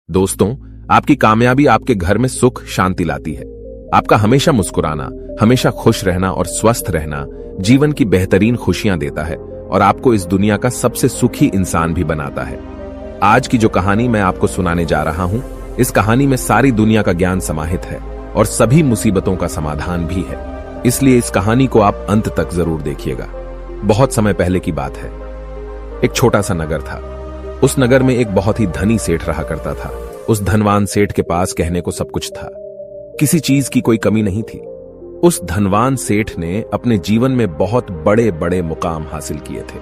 दोस्तों, आपकी कामयाबी आपके घर में सुख शांति लाती है। आपका हमेशा मुस्कुराना, हमेशा खुश रहना और स्वस्थ रहना जीवन की बेहतरीन खुशियां देता है और आपको इस दुनिया का सबसे सुखी इंसान भी बनाता है। आज की जो कहानी मैं आपको सुनाने जा रहा हूं, इस कहानी में सारी दुनिया का ज्ञान समाहित है और सभी मुसीबतों का समाधान भी है। इसलिए इस कहानी को आप अंत तक जरूर देखिएगा। बहुत समय पहले की बात है। एक छोटा सा नगर था। उस नगर में एक बहुत ही धनी सेठ रहा करता था। उस धनवान सेठ के पास कहने को सब कुछ था, किसी चीज की कोई कमी नहीं थी। उस धनवान सेठ ने अपने जीवन में बहुत बड़े बड़े मुकाम हासिल किए थे।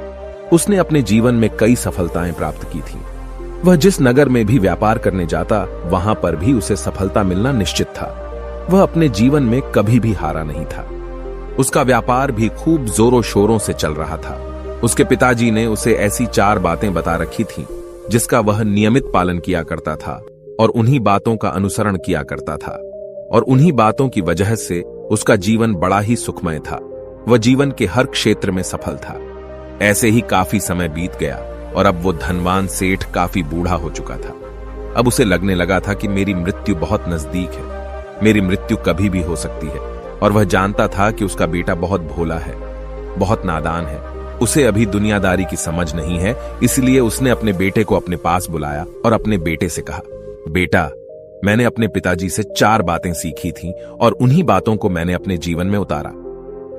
उसने अपने जीवन में कई सफलताएं प्राप्त की थी। वह जिस नगर में भी व्यापार करने जाता, वहां पर भी उसे सफलता मिलना निश्चित था। वह अपने जीवन में कभी भी हारा नहीं था। उसका व्यापार भी खूब जोरों शोरों से चल रहा था। उसके पिताजी ने उसे ऐसी 4 बातें बता रखी थीं, जिसका वह नियमित पालन किया करता था और उन्हीं बातों का अनुसरण किया करता था। और उन्हीं बातों की वजह से उसका जीवन बड़ा ही सुखमय था। वह जीवन के हर क्षेत्र में सफल था। ऐसे ही काफी समय बीत गया और अब वो धनवान सेठ काफी बूढ़ा हो चुका था। अब उसे लगने लगा था कि मेरी मृत्यु बहुत नजदीक है। मेरी मृत्यु कभी भी हो सकती है। और वह जानता था कि उसका बेटा बहुत भोला है, बहुत नादान है। उसे अभी दुनियादारी की समझ नहीं है। इसलिए उसने अपने बेटे को अपने पास बुलाया और अपने बेटे से कहा, बेटा, मैंने अपने पिताजी से 4 बातें सीखी थीं और उन्हीं बातों को मैंने अपने जीवन में उतारा।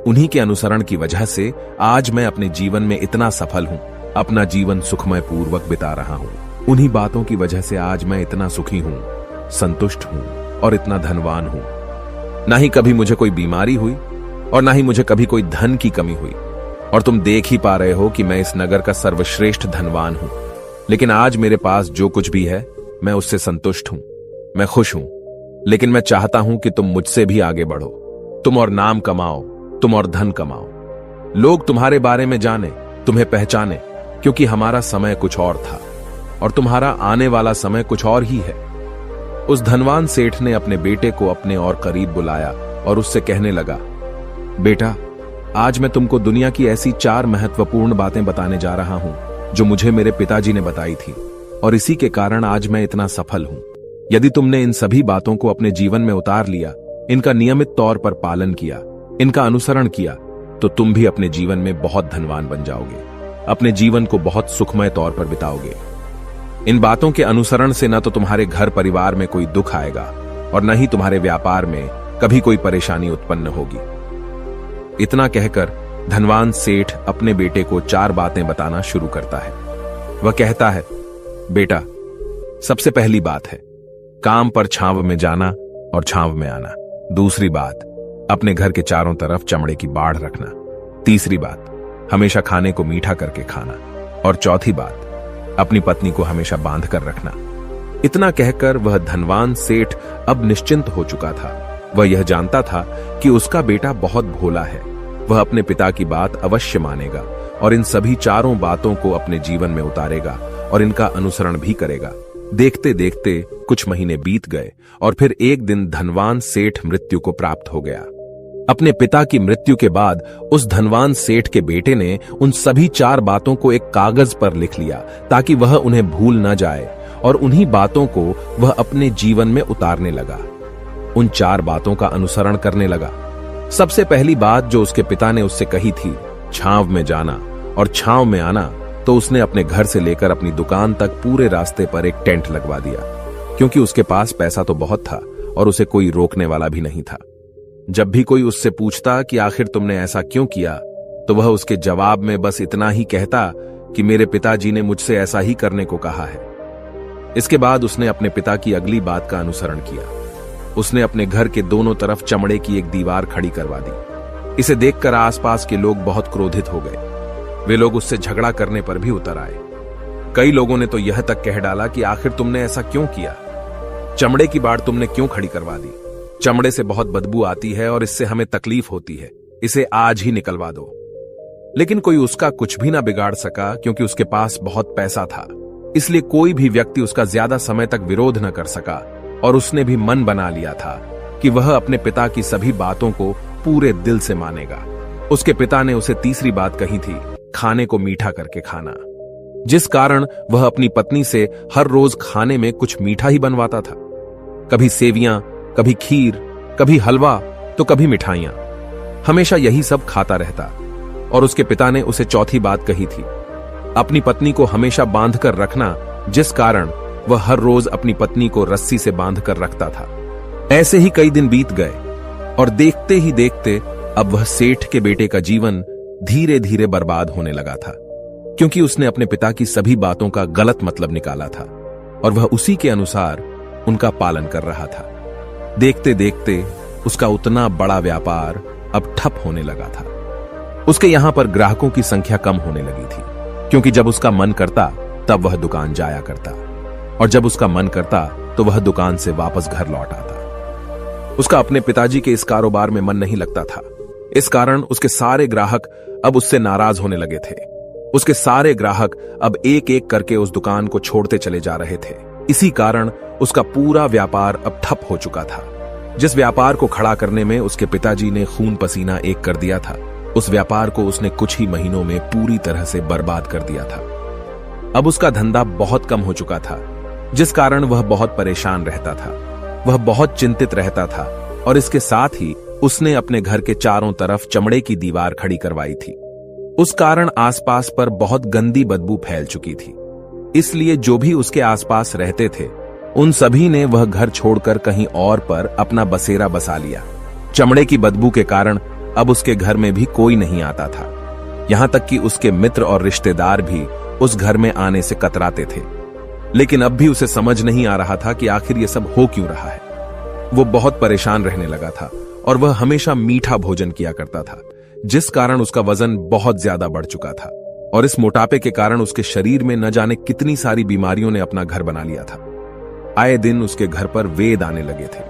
उन्हीं के अनुसरण की वजह से आज मैं अपने जीवन में इतना सफल हूं, अपना जीवन सुखमय पूर्वक बिता रहा हूं। उन्हीं बातों की वजह से आज मैं इतना सुखी हूं, संतुष्ट हूं और इतना धनवान हूं। ना ही कभी मुझे कोई बीमारी हुई और ना ही मुझे कभी कोई धन की कमी हुई। और तुम देख ही पा रहे हो कि मैं इस नगर का सर्वश्रेष्ठ धनवान हूं। लेकिन आज मेरे पास जो कुछ भी है, मैं उससे संतुष्ट हूं, मैं खुश हूं। लेकिन मैं चाहता हूं कि तुम मुझसे भी आगे बढ़ो। तुम और नाम कमाओ, तुम और धन कमाओ। लोग तुम्हारे बारे में जाने, तुम्हें पहचाने, क्योंकि हमारा समय कुछ और था और तुम्हारा आने वाला समय कुछ और ही है। उस धनवान सेठ ने अपने बेटे को अपने और करीब बुलाया और उससे कहने लगा, बेटा, आज मैं तुमको दुनिया की ऐसी 4 महत्वपूर्ण बातें बताने जा रहा हूं जो मुझे मेरे पिताजी ने बताई थी और इसी के कारण आज मैं इतना सफल हूं। यदि तुमने इन सभी बातों को अपने जीवन में उतार लिया, इनका नियमित तौर पर पालन किया, इनका अनुसरण किया, तो तुम भी अपने जीवन में बहुत धनवान बन जाओगे, अपने जीवन को बहुत सुखमय तौर पर बिताओगे। इन बातों के अनुसरण से न तो तुम्हारे घर परिवार में कोई दुख आएगा और न ही तुम्हारे व्यापार में कभी कोई परेशानी उत्पन्न होगी। इतना कहकर धनवान सेठ अपने बेटे को 4 बातें बताना शुरू करता है। वह कहता है, बेटा, सबसे पहली बात है काम पर छांव में जाना और छांव में आना। दूसरी बात, अपने घर के चारों तरफ चमड़े की बाड़ रखना। तीसरी बात, हमेशा खाने को मीठा करके खाना। और चौथी बात, अपनी पत्नी को हमेशा बांध कर रखना। इतना कहकर वह धनवान सेठ अब निश्चिंत हो चुका था। वह यह जानता था कि उसका बेटा बहुत भोला है। वह अपने पिता की बात अवश्य मानेगा और इन सभी 4 बातों को अपने जीवन में उतारेगा और इनका अनुसरण भी करेगा। देखते देखते कुछ महीने बीत गए और फिर एक दिन धनवान सेठ मृत्यु को प्राप्त हो गया। अपने पिता की मृत्यु के बाद उस धनवान सेठ के बेटे ने उन सभी 4 बातों को एक कागज पर लिख लिया ताकि वह उन्हें भूल न जाए और उन्हीं बातों को वह अपने जीवन में उतारने लगा। उन 4 बातों का अनुसरण करने लगा। सबसे पहली बात जो उसके पिता ने उससे कही थी, छांव में जाना और छांव में आना, तो उसने अपने घर से लेकर अपनी दुकान तक पूरे रास्ते पर एक टेंट लगवा दिया, क्योंकि उसके पास पैसा तो बहुत था और उसे कोई रोकने वाला भी नहीं था। जब भी कोई उससे पूछता कि आखिर तुमने ऐसा क्यों किया, तो वह उसके जवाब में बस इतना ही कहता कि मेरे पिताजी ने मुझसे ऐसा ही करने को कहा है। इसके बाद उसने अपने पिता की अगली बात का अनुसरण किया। उसने अपने घर के दोनों तरफ चमड़े की एक दीवार खड़ी करवा दी। इसे देखकर आसपास के लोग बहुत क्रोधित हो गए। वे लोग उससे झगड़ा करने पर भी उतर आए। कई लोगों ने तो यह तक कह डाला कि आखिर तुमने ऐसा क्यों किया? चमड़े की बाड़ तुमने क्यों खड़ी करवा दी? चमड़े से बहुत बदबू आती है और इससे हमें तकलीफ होती है, इसे आज ही निकलवा दो। लेकिन कोई उसका कुछ भी ना बिगाड़ सका, क्योंकि उसके पास बहुत पैसा था। इसलिए कोई भी व्यक्ति उसका ज्यादा समय तक विरोध न कर सका और उसने भी मन बना लिया था कि वह अपने पिता की सभी बातों को पूरे दिल से मानेगा। उसके पिता ने उसे तीसरी बात कही थी, खाने को मीठा करके खाना। जिस कारण वह अपनी पत्नी से हर रोज खाने में कुछ मीठा ही बनवाता था। कभी सेवियां, कभी खीर, कभी हलवा तो कभी मिठाइयां। हमेशा यही सब खाता रहता। और उसके पिता ने उसे चौथी बात कही थी, अपनी पत्नी को हमेशा बांध कर रखना, जिस कारण वह हर रोज अपनी पत्नी को रस्सी से बांध कर रखता था। ऐसे ही कई दिन बीत गए और देखते ही देखते अब वह सेठ के बेटे का जीवन धीरे धीरे बर्बाद होने लगा था, क्योंकि उसने अपने पिता की सभी बातों का गलत मतलब निकाला था और वह उसी के अनुसार उनका पालन कर रहा था। देखते देखते उसका उतना बड़ा व्यापार अब ठप होने लगा था। उसके यहां पर ग्राहकों की संख्या कम होने लगी थी, क्योंकि जब उसका मन करता तब वह दुकान जाया करता और जब उसका मन करता तो वह दुकान से वापस घर लौट आता। उसका अपने पिताजी के इस कारोबार में मन नहीं लगता था। इस कारण उसके सारे ग्राहक अब उससे नाराज होने लगे थे। उसके सारे ग्राहक अब एक एक करके उस दुकान को छोड़ते चले जा रहे थे। इसी कारण उसका पूरा व्यापार अब ठप हो चुका था। जिस व्यापार को खड़ा करने में उसके पिताजी ने खून पसीना एक कर दिया था, उस व्यापार को उसने कुछ ही महीनों में पूरी तरह से बर्बाद कर दिया था। अब उसका धंधा बहुत कम हो चुका था, जिस कारण वह बहुत परेशान रहता था। वह बहुत चिंतित रहता था और इसके साथ ही उसने अपने घर के चारों तरफ चमड़े की दीवार खड़ी करवाई थी। उस कारण आसपास पर बहुत गंदी बदबू फैल चुकी थी। इसलिए जो भी उसके आसपास रहते थे, उन सभी ने वह घर छोड़कर कहीं और पर अपना बसेरा बसा लिया। चमड़े की बदबू के कारण अब उसके घर में भी कोई नहीं आता था। यहां तक कि उसके मित्र और रिश्तेदार भी उस घर में आने से कतराते थे। लेकिन अब भी उसे समझ नहीं आ रहा था कि आखिर ये सब हो क्यों रहा है। वो बहुत परेशान रहने लगा था और वह हमेशा मीठा भोजन किया करता था, जिस कारण उसका वजन बहुत ज्यादा बढ़ चुका था और इस मोटापे के कारण उसके शरीर में न जाने कितनी सारी बीमारियों ने अपना घर बना लिया था। आए दिन उसके घर पर वेद आने लगे थे।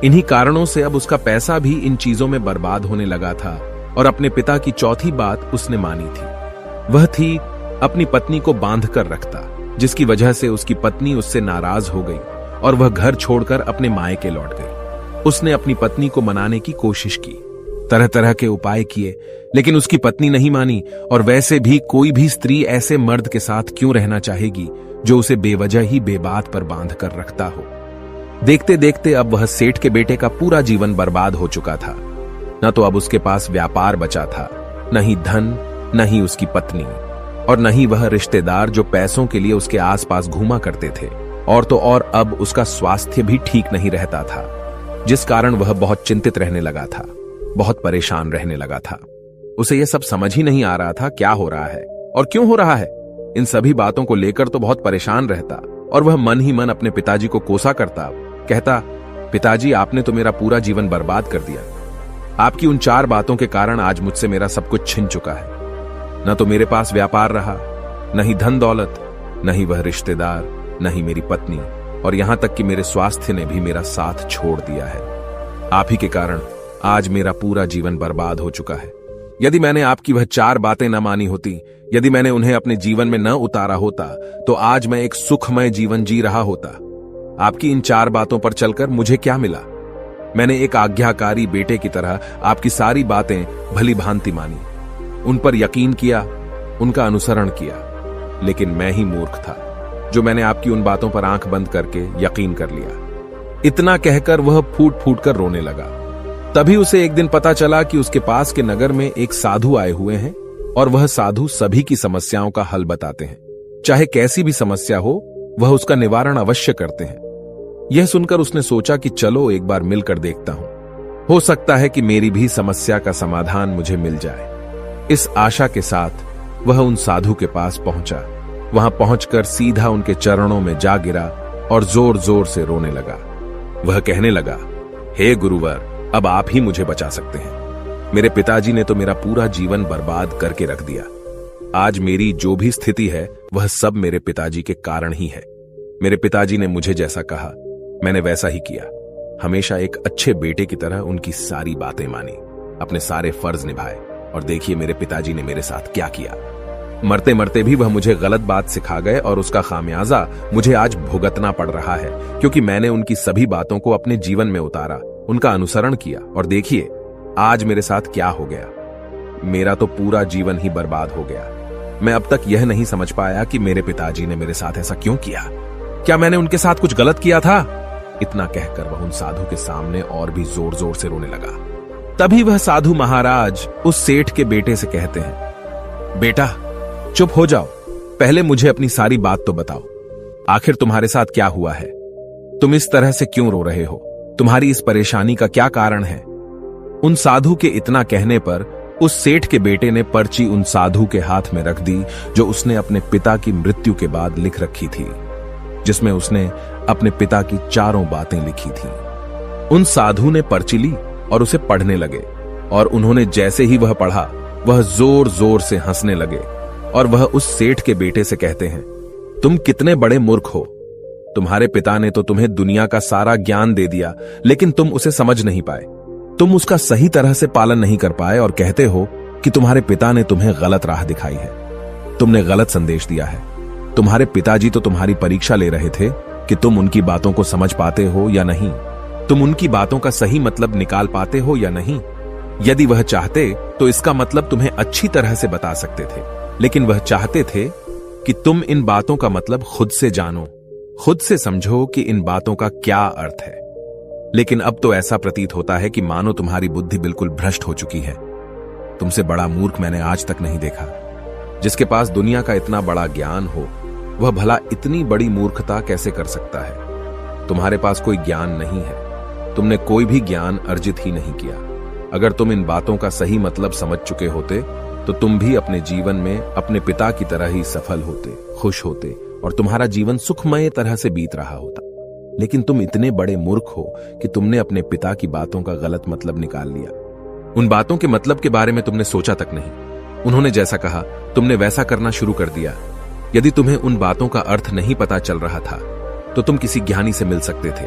इन्हीं कारणों से अब उसका पैसा भी इन चीजों में बर्बाद होने लगा था और अपने पिता की चौथी बात उसने मानी थी। वह थी अपनी पत्नी को बांध कर रखता, जिसकी वजह से उसकी पत्नी उससे नाराज हो गई और वह घर छोड़कर अपने मायके लौट गई। उसने अपनी पत्नी को मनाने की कोशिश की, तरह तरह के उपाय किए, लेकिन उसकी पत्नी नहीं मानी। और वैसे भी कोई भी स्त्री ऐसे मर्द के साथ क्यों रहना चाहेगी जो उसे बेवजह ही बेबात पर बांध कर रखता हो। देखते देखते अब वह सेठ के बेटे का पूरा जीवन बर्बाद हो चुका था। न तो अब उसके पास व्यापार बचा था, न ही धन, न ही उसकी पत्नी, और न ही वह रिश्तेदार जो पैसों के लिए उसके आसपास घूमा करते थे। और तो और अब उसका स्वास्थ्य भी ठीक नहीं रहता था, जिस कारण वह बहुत चिंतित रहने लगा था, बहुत परेशान रहने लगा था। उसे यह सब समझ ही नहीं आ रहा था क्या हो रहा है और क्यों हो रहा है। इन सभी बातों को लेकर तो बहुत परेशान रहता और वह मन ही मन अपने पिताजी को कोसा करता, कहता, पिताजी आपने तो मेरा पूरा जीवन बर्बाद कर दिया। आपकी उन 4 बातों के कारण आज मुझसे मेरा सब कुछ छिन चुका है। न तो मेरे पास व्यापार रहा, न ही धन दौलत, न ही वह रिश्तेदार, न ही मेरी पत्नी, और यहां तक कि मेरे स्वास्थ्य ने भी मेरा साथ छोड़ दिया है। आप ही के कारण आज मेरा पूरा जीवन बर्बाद हो चुका है। यदि मैंने आपकी वह 4 बातें न मानी होती, यदि मैंने उन्हें अपने जीवन में न उतारा होता, तो आज मैं एक सुखमय जीवन जी रहा होता। आपकी इन 4 बातों पर चलकर मुझे क्या मिला? मैंने एक आज्ञाकारी बेटे की तरह आपकी सारी बातें भली भांति मानी, उन पर यकीन किया, उनका अनुसरण किया। लेकिन मैं ही मूर्ख था जो मैंने आपकी उन बातों पर आंख बंद करके यकीन कर लिया। इतना कहकर वह फूट फूट कर रोने लगा। तभी उसे एक दिन पता चला कि उसके पास के नगर में एक साधु आए हुए हैं और वह साधु सभी की समस्याओं का हल बताते हैं। चाहे कैसी भी समस्या हो, वह उसका निवारण अवश्य करते हैं। यह सुनकर उसने सोचा कि चलो एक बार मिलकर देखता हूं, हो सकता है कि मेरी भी समस्या का समाधान मुझे मिल जाए। इस आशा के साथ वह उन साधु के पास पहुंचा। वहां पहुंचकर सीधा उनके चरणों में जा गिरा और जोर जोर से रोने लगा। वह कहने लगा, हे गुरुवर, अब आप ही मुझे बचा सकते हैं। मेरे पिताजी ने तो मेरा पूरा जीवन बर्बाद करके रख दिया। आज मेरी जो भी स्थिति है वह सब मेरे पिताजी के कारण ही है। मेरे पिताजी ने मुझे जैसा कहा मैंने वैसा ही किया। हमेशा एक अच्छे बेटे की तरह उनकी सारी बातें मानी, अपने सारे फर्ज निभाए, और देखिए मेरे पिताजी ने मेरे साथ क्या किया। मरते मरते भी वह मुझे गलत बात सिखा गए और उसका खामियाजा मुझे आज भुगतना पड़ रहा है, क्योंकि मैंने उनकी सभी बातों को अपने जीवन में उतारा, उनका अनुसरण किया, और देखिए आज मेरे साथ क्या हो गया। मेरा तो पूरा जीवन ही बर्बाद हो गया। मैं अब तक यह नहीं समझ पाया कि मेरे पिताजी ने मेरे साथ ऐसा क्यों किया। क्या मैंने उनके साथ कुछ गलत किया था? इतना कहकर वह उन साधु के सामने और भी जोर जोर से रोने लगा। तभी वह साधु महाराज उस सेठ के बेटे से कहते हैं, बेटा चुप हो जाओ, पहले मुझे अपनी सारी बात तो बताओ। आखिर तुम्हारे साथ क्या हुआ है? तुम इस तरह से क्यों रो रहे हो? तुम्हारी इस परेशानी का क्या कारण है? उन साधु के इतना कहने पर उस सेठ के बेटे ने पर्ची उन साधु के हाथ में रख दी, जो उसने अपने पिता की मृत्यु के बाद लिख रखी थी, जिसमें उसने अपने पिता की चारों बातें लिखी थी। उन साधु ने पर्ची ली और उसे पढ़ने लगे, और उन्होंने जैसे ही वह पढ़ा, वह जोर जोर से हंसने लगे, और वह उस सेठ के बेटे से कहते हैं, तुम कितने बड़े मूर्ख हो। तुम्हारे पिता ने तो तुम्हें दुनिया का सारा ज्ञान दे दिया, लेकिन तुम उसे समझ नहीं पाए। तुम उसका सही तरह से पालन नहीं कर पाए और कहते हो कि तुम्हारे पिता ने तुम्हें गलत राह दिखाई है, तुमने गलत संदेश दिया है। तुम्हारे पिताजी तो तुम्हारी परीक्षा ले रहे थे कि तुम उनकी बातों को समझ पाते हो या नहीं, तुम उनकी बातों का सही मतलब निकाल पाते हो या नहीं। यदि वह चाहते तो इसका मतलब तुम्हें अच्छी तरह से बता सकते थे, लेकिन वह चाहते थे कि तुम इन बातों का मतलब खुद से जानो, खुद से समझो कि इन बातों का क्या अर्थ है। लेकिन अब तो ऐसा प्रतीत होता है कि मानो तुम्हारी बुद्धि बिल्कुल भ्रष्ट हो चुकी है। तुमसे बड़ा मूर्ख मैंने आज तक नहीं देखा। जिसके पास दुनिया का इतना बड़ा ज्ञान हो, वह भला इतनी बड़ी मूर्खता कैसे कर सकता है? तुम्हारे पास कोई ज्ञान नहीं है, तुमने कोई भी ज्ञान अर्जित ही नहीं किया। अगर तुम इन बातों का सही मतलब समझ चुके होते तो तुम भी अपने जीवन में अपने पिता की तरह ही सफल होते, खुश होते, और तुम्हारा जीवन सुखमय तरह से बीत रहा होता। लेकिन तुम इतने बड़े मूर्ख हो कि तुमने अपने पिता की बातों का गलत मतलब निकाल लिया। उन बातों के मतलब के बारे में तुमने सोचा तक नहीं। उन्होंने जैसा कहा तुमने वैसा करना शुरू कर दिया। यदि तुम्हें उन बातों का अर्थ नहीं पता चल रहा था तो तुम किसी ज्ञानी से मिल सकते थे,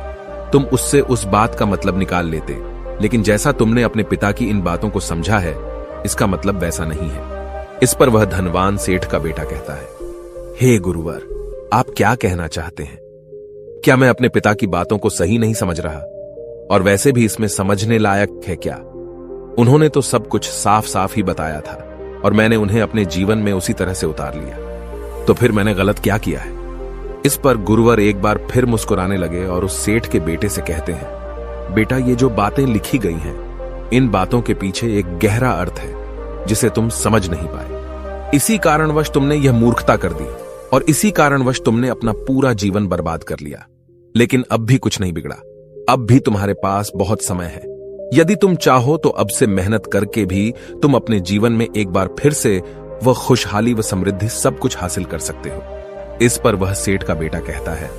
तुम उससे उस बात का मतलब निकाल लेते। लेकिन जैसा तुमने अपने पिता की इन बातों को समझा है, इसका मतलब वैसा नहीं है। इस पर वह धनवान सेठ का बेटा कहता है, हे गुरुवर, आप क्या कहना चाहते हैं? क्या मैं अपने पिता की बातों को सही नहीं समझ रहा? और वैसे भी इसमें समझने लायक है क्या? उन्होंने तो सब कुछ साफ साफ ही बताया था और मैंने उन्हें अपने जीवन में उसी तरह से उतार लिया। तो फिर मैंने गलत क्या किया है? इस पर गुरुवर एक बार फिर मुस्कुराने लगे और उस सेठ के बेटे से कहते हैं, बेटा, ये जो बातें लिखी गई हैं, इन बातों के पीछे एक गहरा अर्थ है जिसे तुम समझ नहीं पाए। इसी कारणवश तुमने यह मूर्खता कर दी और इसी कारणवश तुमने अपना पूरा जीवन बर्बाद कर लिया। लेकिन अब भी कुछ नहीं बिगड़ा, अब भी तुम्हारे पास बहुत समय है। यदि तुम चाहो तो अब से मेहनत करके भी तुम अपने जीवन में एक बार फिर से वह खुशहाली व समृद्धि सब कुछ हासिल कर सकते हो। इस पर वह सेठ का बेटा कहता है,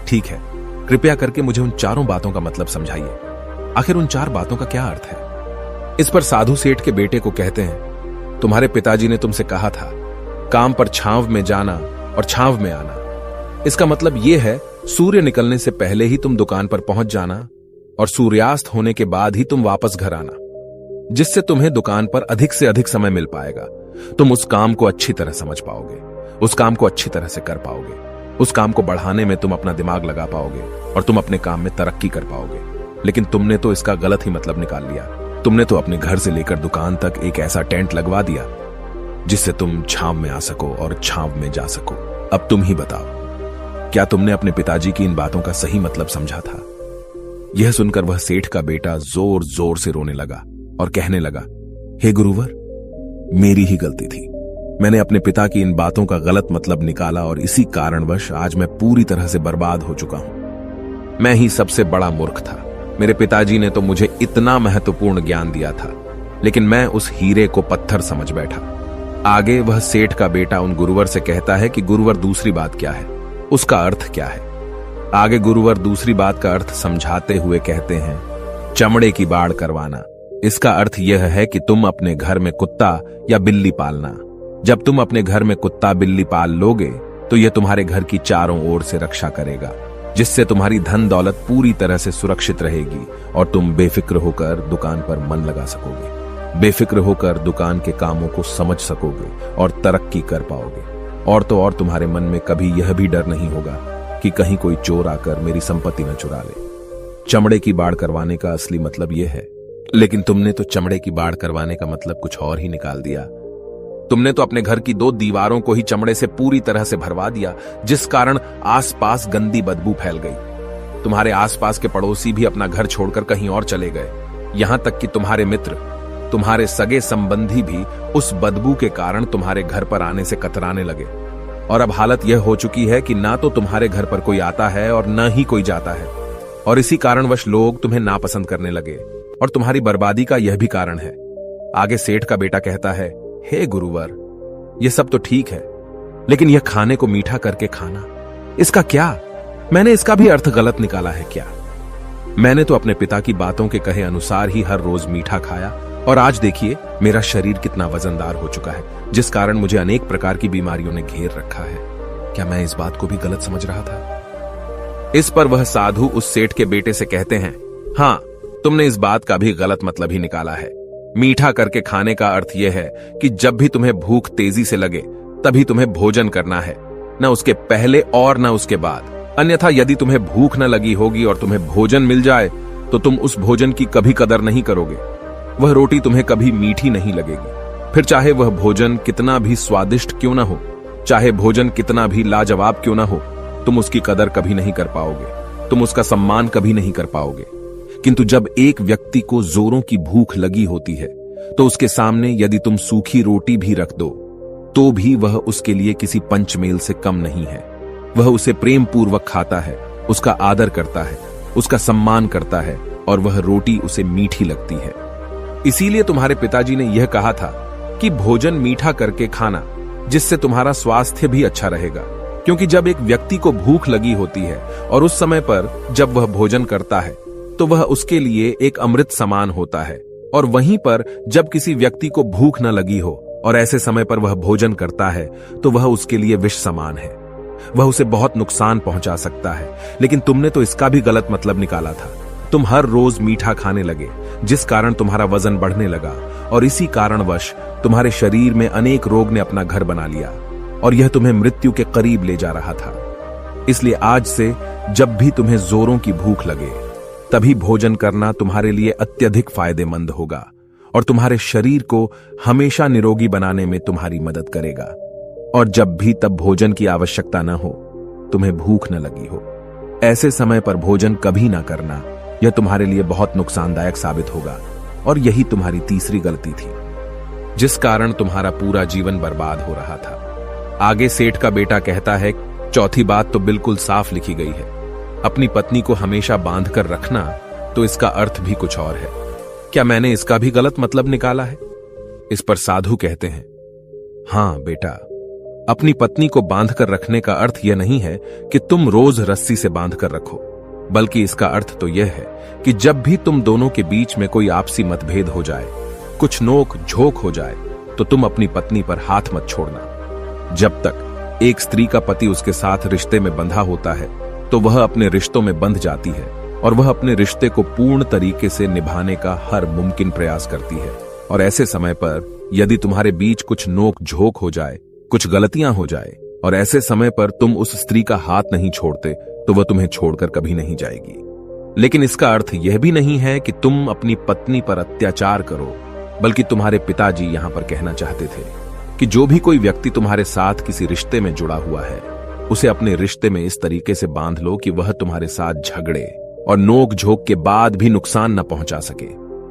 ठीक है, कृपया करके मुझे उन चारों बातों का मतलब समझाइए। आखिर उन चार बातों का क्या अर्थ है? इस पर साधु सेठ के बेटे को कहते हैं, तुम्हारे पिताजी ने तुमसे कहा था काम पर छांव में जाना और छांव में आना। इसका मतलब यह है सूर्य निकलने से पहले ही तुम दुकान पर पहुंच जाना और सूर्यास्त होने के बाद ही तुम वापस घर आना, जिससे तुम्हें दुकान पर अधिक से अधिक समय मिल पाएगा। तुम उस काम को अच्छी तरह समझ पाओगे, उस काम को अच्छी तरह से कर पाओगे, उस काम को बढ़ाने में तुम अपना दिमाग लगा पाओगे और तुम अपने काम में तरक्की कर पाओगे। लेकिन तुमने तो इसका गलत ही मतलब निकाल लिया। तुमने तो अपने घर से लेकर दुकान तक एक ऐसा टेंट लगवा दिया जिससे तुम छांव में आ सको और छांव में जा सको। अब तुम ही बताओ, क्या तुमने अपने पिताजी की इन बातों का सही मतलब समझा था? यह सुनकर वह सेठ का बेटा जोर जोर से रोने लगा और कहने लगा, हे गुरुवर, मेरी ही गलती थी। मैंने अपने पिता की इन बातों का गलत मतलब निकाला और इसी कारणवश आज मैं पूरी तरह से बर्बाद हो चुका हूं। मैं ही सबसे बड़ा मूर्ख था। मेरे पिताजी ने तो मुझे इतना महत्वपूर्ण ज्ञान दिया था, लेकिन मैं उस हीरे को पत्थर समझ बैठा। आगे वह सेठ का बेटा उन गुरुवर से कहता है कि गुरुवर, दूसरी बात क्या है, उसका अर्थ क्या है? आगे गुरुवर दूसरी बात का अर्थ समझाते हुए कहते हैं, चमड़े की बाड़ करवाना। इसका अर्थ यह है कि तुम अपने घर में कुत्ता या बिल्ली पालना। जब तुम अपने घर में कुत्ता बिल्ली पाल लोगे तो यह तुम्हारे घर की चारों ओर से रक्षा करेगा, जिससे तुम्हारी धन दौलत पूरी तरह से सुरक्षित रहेगी और तुम बेफिक्र होकर दुकान पर मन लगा सकोगे, बेफिक्र होकर दुकान के कामों को समझ सकोगे और तरक्की कर पाओगे। और तो और तुम्हारे मन में कभी यह भी डर नहीं होगा कि कहीं कोई चोर आकर मेरी संपत्ति न चुरा ले। चमड़े की बाड़ करवाने का असली मतलब यह है, लेकिन तुमने तो चमड़े की बाड़ करवाने का मतलब कुछ और ही निकाल दिया। तुमने तो अपने घर की 2 दीवारों को ही चमड़े से पूरी तरह से भरवा दिया, जिस कारण आसपास गंदी बदबू फैल गई। तुम्हारे आसपास के पड़ोसी भी अपना घर छोड़कर कहीं और चले गए। यहां तक कि तुम्हारे मित्र, तुम्हारे सगे संबंधी भी उस बदबू के कारण तुम्हारे घर पर आने से कतराने लगे। और अब हालत यह हो चुकी है कि ना तो तुम्हारे घर पर कोई आता है और न ही कोई जाता है। और इसी कारणवश लोग तुम्हें नापसंद करने लगे। और तुम्हारी बर्बादी का यह भी कारण है। आगे सेठ का बेटा कहता है, हे गुरुवर, यह सब तो ठीक है, लेकिन यह खाने को मीठा करके खाना, इसका क्या? मैंने इसका भी अर्थ गलत निकाला है क्या? मैंने तो अपने पिता की बातों के कहे अनुसार ही हर रोज मीठा खाया, और आज देखिए मेरा शरीर कितना वजनदार हो चुका है, जिस कारण मुझे अनेक प्रकार की बीमारियों ने घेर रखा है। क्या मैं इस बात को भी गलत समझ रहा था? इस पर वह साधु उस सेठ के बेटे से कहते हैं, हां, तुमने इस बात का भी गलत मतलब ही निकाला है। मीठा करके खाने का अर्थ यह है कि जब भी तुम्हें भूख तेजी से लगे तभी तुम्हें भोजन करना है, न उसके पहले और न उसके बाद। अन्यथा यदि तुम्हें भूख न लगी होगी और तुम्हें भोजन मिल जाए तो तुम उस भोजन की कभी कदर नहीं करोगे। वह रोटी तुम्हें कभी मीठी नहीं लगेगी। फिर चाहे वह भोजन कितना भी स्वादिष्ट क्यों ना हो, चाहे भोजन कितना भी लाजवाब क्यों ना हो, तुम उसकी कदर कभी नहीं कर पाओगे, तुम उसका सम्मान कभी नहीं कर पाओगे। किंतु जब एक व्यक्ति को जोरों की भूख लगी होती है तो उसके सामने यदि तुम सूखी रोटी भी रख दो तो भी वह उसके लिए किसी पंचमेल से कम नहीं है। वह उसे प्रेम पूर्वक खाता है, उसका आदर करता है, उसका सम्मान करता है, और वह रोटी उसे मीठी लगती है। इसीलिए तुम्हारे पिताजी ने यह कहा था कि भोजन मीठा करके खाना, जिससे तुम्हारा स्वास्थ्य भी अच्छा रहेगा। क्योंकि जब एक व्यक्ति को भूख लगी होती है और उस समय पर जब वह भोजन करता है तो वह उसके लिए एक अमृत समान होता है, और वहीं पर जब किसी व्यक्ति को भूख न लगी हो और ऐसे समय पर वह भोजन करता है तो वह उसके लिए विष समान है, वह उसे बहुत नुकसान पहुंचा सकता है। लेकिन तुमने तो इसका भी गलत मतलब निकाला था। तुम हर रोज मीठा खाने लगे, जिस कारण तुम्हारा वजन बढ़ने लगा, और इसी कारणवश तुम्हारे शरीर में अनेक रोग ने अपना घर बना लिया और यह तुम्हें मृत्यु के करीब ले जा रहा था। इसलिए आज से जब भी तुम्हें जोरों की भूख लगे तभी भोजन करना तुम्हारे लिए अत्यधिक फायदेमंद होगा और तुम्हारे शरीर को हमेशा निरोगी बनाने में तुम्हारी मदद करेगा। और जब भी तब भोजन की आवश्यकता न हो, तुम्हें भूख न लगी हो, ऐसे समय पर भोजन कभी ना करना। यह तुम्हारे लिए बहुत नुकसानदायक साबित होगा। और यही तुम्हारी तीसरी गलती थी, जिस कारण तुम्हारा पूरा जीवन बर्बाद हो रहा था। आगे सेठ का बेटा कहता है, चौथी बात तो बिल्कुल साफ लिखी गई है, अपनी पत्नी को हमेशा बांध कर रखना, तो इसका अर्थ भी कुछ और है। क्या मैंने इसका भी गलत मतलब निकाला है? इस पर साधु कहते हैं, हां बेटा, अपनी पत्नी को बांध कर रखने का अर्थ यह नहीं है कि तुम रोज रस्सी से बांध कर रखो, बल्कि इसका अर्थ तो यह है कि जब भी तुम दोनों के बीच में कोई आपसी मतभेद हो जाए, कुछ नोक झोंक हो जाए, तो तुम अपनी पत्नी पर हाथ मत छोड़ना। जब तक एक स्त्री का पति उसके साथ रिश्ते में बंधा होता है तो वह अपने रिश्तों में बंध जाती है और वह अपने रिश्ते को पूर्ण तरीके से निभाने का हर मुमकिन प्रयास करती है। और ऐसे समय पर यदि तुम्हारे बीच कुछ नोक झोंक हो जाए, कुछ गलतियां हो जाए, और ऐसे समय पर तुम उस स्त्री का हाथ नहीं छोड़ते, तो वह तुम्हें छोड़कर कभी नहीं जाएगी। लेकिन इसका अर्थ यह भी नहीं है कि तुम अपनी पत्नी पर अत्याचार करो, बल्कि तुम्हारे पिताजी यहां पर कहना चाहते थे कि जो भी कोई व्यक्ति तुम्हारे साथ किसी रिश्ते में जुड़ा हुआ है, उसे अपने रिश्ते में इस तरीके से बांध लो कि वह तुम्हारे साथ झगड़े और नोक झोंक के बाद भी नुकसान न पहुंचा सके,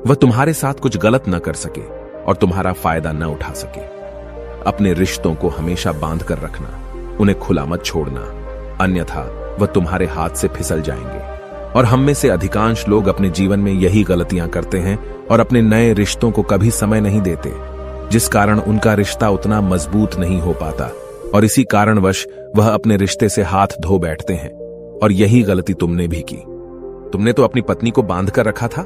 वह तुम्हारे साथ कुछ गलत न कर सके और तुम्हारा फायदा न उठा सके। अपने रिश्तों को हमेशा बांध कर रखना, उन्हें खुला मत छोड़ना, अन्यथा वह तुम्हारे हाथ से फिसल जाएंगे। और हम में से अधिकांश लोग अपने जीवन में यही गलतियां करते हैं और अपने नए रिश्तों को कभी समय नहीं देते, जिस कारण उनका रिश्ता उतना मजबूत नहीं हो पाता और इसी कारणवश वह अपने रिश्ते से हाथ धो बैठते हैं। और यही गलती तुमने भी की। तुमने तो अपनी पत्नी को बांध कर रखा था,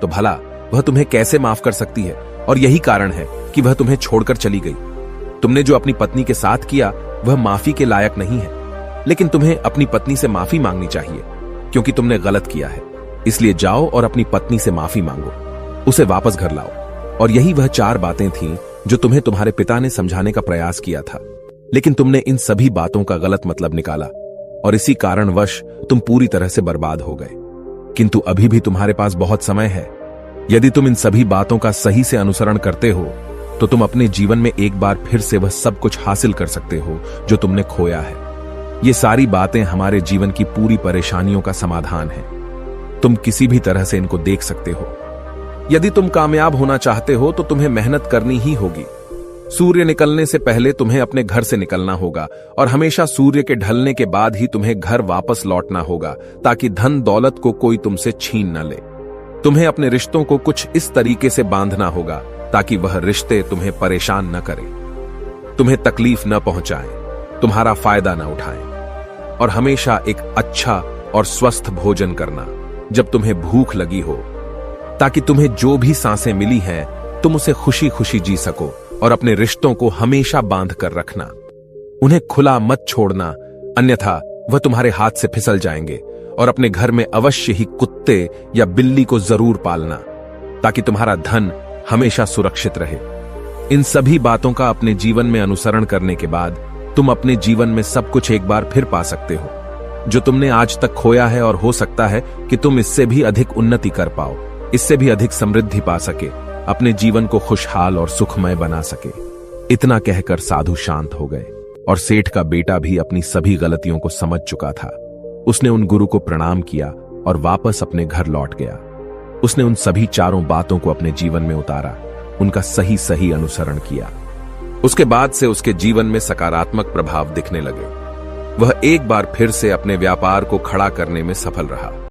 तो भला वह तुम्हें कैसे माफ कर सकती है? और यही कारण है कि वह तुम्हें छोड़कर चली गई। तुमने जो अपनी पत्नी के साथ किया वह माफी के लायक नहीं है, लेकिन तुम्हें अपनी पत्नी से माफी मांगनी चाहिए क्योंकि तुमने गलत किया है। इसलिए जाओ और अपनी पत्नी से माफी मांगो, उसे वापस घर लाओ। और यही वह 4 बातें थीं जो तुम्हें तुम्हारे पिता ने समझाने का प्रयास किया था, लेकिन तुमने इन सभी बातों का गलत मतलब निकाला और इसी कारणवश तुम पूरी तरह से बर्बाद हो गए। किंतु अभी भी तुम्हारे पास बहुत समय है। यदि तुम इन सभी बातों का सही से अनुसरण करते हो तो तुम अपने जीवन में एक बार फिर से वह सब कुछ हासिल कर सकते हो जो तुमने खोया है। ये सारी बातें हमारे जीवन की पूरी परेशानियों का समाधान है। तुम किसी भी तरह से इनको देख सकते हो। यदि तुम कामयाब होना चाहते हो तो तुम्हें मेहनत करनी ही होगी। सूर्य निकलने से पहले तुम्हें अपने घर से निकलना होगा और हमेशा सूर्य के ढलने के बाद ही तुम्हें घर वापस लौटना होगा, ताकि धन दौलत को कोई तुमसे छीन न ले। तुम्हें अपने रिश्तों को कुछ इस तरीके से बांधना होगा ताकि वह रिश्ते तुम्हें परेशान न करें, तुम्हें तकलीफ न पहुंचाएं, तुम्हारा फायदा न उठाएं। और हमेशा एक अच्छा और स्वस्थ भोजन करना जब तुम्हें भूख लगी हो, ताकि तुम्हें जो भी सांसें मिली हैं तुम उसे खुशी खुशी जी सको। और अपने रिश्तों को हमेशा बांध कर रखना, उन्हें खुला मत छोड़ना, अन्यथा वह तुम्हारे हाथ से फिसल जाएंगे। और अपने घर में अवश्य ही कुत्ते या बिल्ली को जरूर पालना, ताकि तुम्हारा धन हमेशा सुरक्षित रहे। इन सभी बातों का अपने जीवन में अनुसरण करने के बाद तुम अपने जीवन में सब कुछ एक बार फिर पा सकते हो, जो तुमने आज तक खोया है। और हो सकता है कि तुम इससे भी अधिक उन्नति कर पाओ, इससे भी अधिक समृद्धि पा सके, अपने जीवन को खुशहाल और सुखमय बना सके। इतना कहकर साधु शांत हो गए और सेठ का बेटा भी अपनी सभी गलतियों को समझ चुका था। उसने उन गुरु को प्रणाम किया और वापस अपने घर लौट गया। उसने उन सभी चारों बातों को अपने जीवन में उतारा, उनका सही सही अनुसरण किया। उसके बाद से उसके जीवन में सकारात्मक प्रभाव दिखने लगे। वह एक बार फिर से अपने व्यापार को खड़ा करने में सफल रहा।